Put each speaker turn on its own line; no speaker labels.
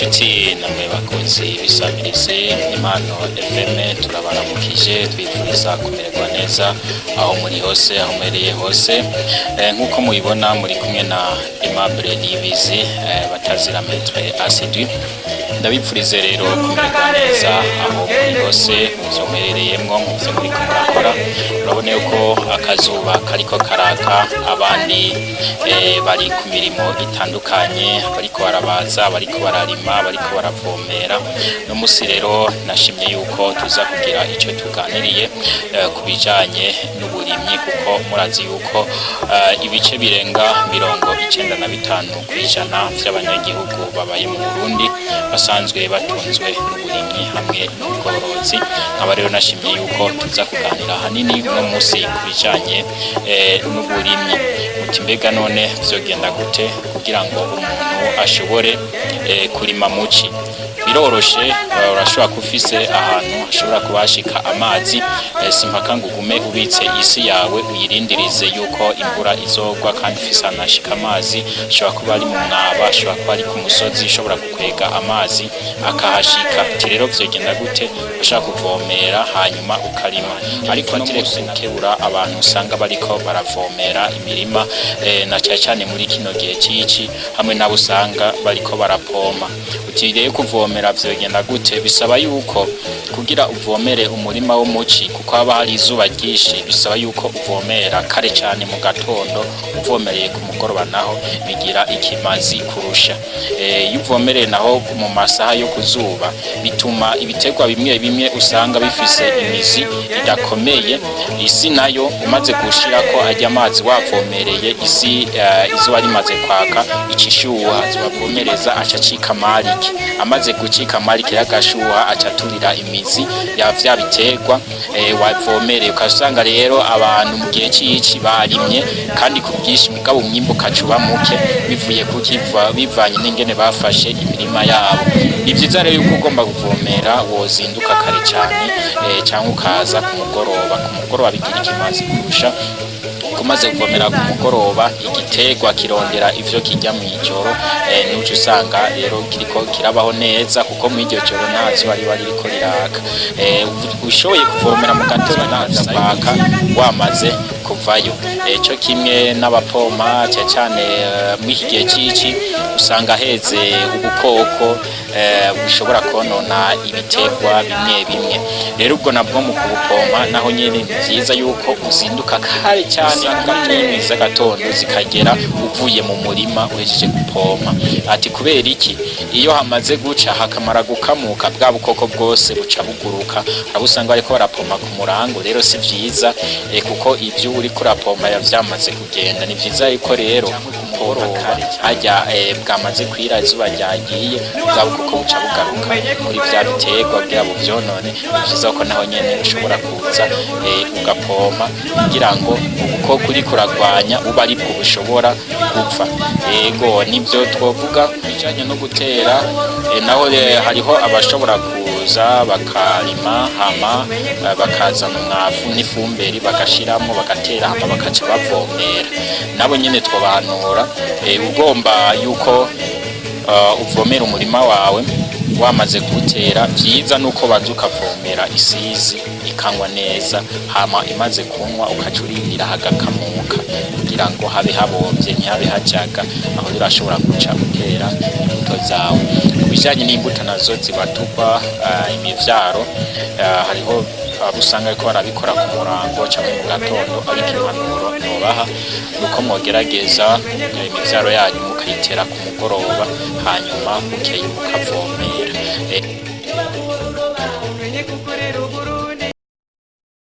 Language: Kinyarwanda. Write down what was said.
Inshuti namwe bakunzi bisamirize Impano FM turabaramukije twifuriza kumererwa neza aho muri hose aho mereye hose nkuko mubibona muri kumwe na Aimable Niyibizi batazira Maître Assidu ndabipfurize rero kumererwa neza aho muri hose muzomerereyemwo muvyo muri kurakora urabone yuko akazuba kariko karaka abandi bari ku mirimo itandukanye bariko barabaza bariko bararima bariko baravomera no musi rero nashimye yuko tuza kugira ico tuganiriye kubijanye n'uburimyi kuko murazi yuko ibice birenga 95% vy'abanyagihugu babaye mu Burundi basanzwe batunzwe n'uburimyi hamwe n'ubworozi nkaba rero nashimye yuko tuza kuganira hanini no musi kubijanye n'uburimyi mbega none vyogenda gute kugira ngo umuntu ashobore kurima muci biroroshe urashobora kufise ahantu ashobora kubashika amazi simpaka ngo ugume ubitse isi yawe uyirindirize yuko imvura izogwa kandi ufise anashika amazi ashobora kuba ari mu mwaba ashobora kuba ari ku musozi ashobora gukwega amazi akahashika rero vyogenda gute ashaka kuvomera hanyuma ukarima ariko ntiretse gukebura abantu usanga bariko baravomera imirima na cyane muri kino gihe cici hamwe nabo usanga bariko barapoma utireye kuvomera vyogenda gute bisaba yuko kugira uvomere umurima wo muci kuko haba hari izuba ryinshi bisaba yuko uvomera kare cyane mu gatondo uvomereye ku mugoroba naho bigira ikimazi kurusha uvomereye naho mu masaha yo kuzuba bituma ibitegwa bimwe bimwe usanga bifise imizi idakomeye isi nayo umaze gushira ko ajya amazi wavomereye isi izuba rimaze kwaka icishuha zibavomereza acacika marike amaze gucika marike yagashuha acaturira imizi ya vya bitegwa wavomereye ukasanga rero abantu mu gihe cici barimye kandi kubyishi mugabo umwimbo kacuba muke bivuye kukiva bivanye n'ingene bafashe imirima yabo ivyiza rero yuko ugomba kuvomera wozinduka kare cyane cyangwa ukaza ku mugoroba bigira ikimazi kurusha kumaze kuvomera ku mugoroba igitegwa kirondera ivyo kijya mu ijoro n'uco usanga rero kiriko kirabaho neza kuko mu iryo joro ntazo bari riko riraka ushoboye kuvomera mu gatondo nazabaka wamaze kuvayo cyo kimwe n'abapoma cyane mu gihe cici usanga heze ubukoko bushobora konona ibitegwa bimwe rero ubwo nabwo mu kubupoma naho nyene byiza yuko uzinduka kare cyane gatondo gatondo zikagera uvuye mu murima uhejeje gupoma ati kubera iki iyo hamaze guca hakamara gukamuka bwa bukoko bwose buca buguruka abusanga ariko barapoma ku murango rero si vyiza kuko ivyo uri kurapoma yavyamaze kugenda ni vyiza yuko rero umugoroba ajya bwamaze kwira izuba ryagiye bwa bukoko buca bugaruka muri vya bitegwa kugira ngo vyonone vyiza ko naho nyene ushobora kuza ugapoma kugira ngo ubukoko uri kuragwanya uba ari bwo bushobora gupfa yego nivyo twovuga bijanye no gutera naho hariho abashobora kuza bakarima hama bakazana umwavu n'ifumberi bagashiramo bagatera hama bakaca bavomera nabo nyene twobahanura ugomba yuko uvomera umurima wawe wamaze gutera vyiza nuko bazuka vomera isizi ikangwa neza hama imaze kunwa ukacurindira hagakamuka kugira ngo habe habomvye ntihabe hajaga aho urashobora guca gutera imbuto zawe kubijanye n'imbuto nazo zibatukwa imivyaro hariho abusanga ariko barabikora ku murango cyangwa mu gatondo ariko impanuro nobaha nuko mwogerageza imivyaro yanyu mukayitera ku mugoroba hanyuma ukeye mukavomera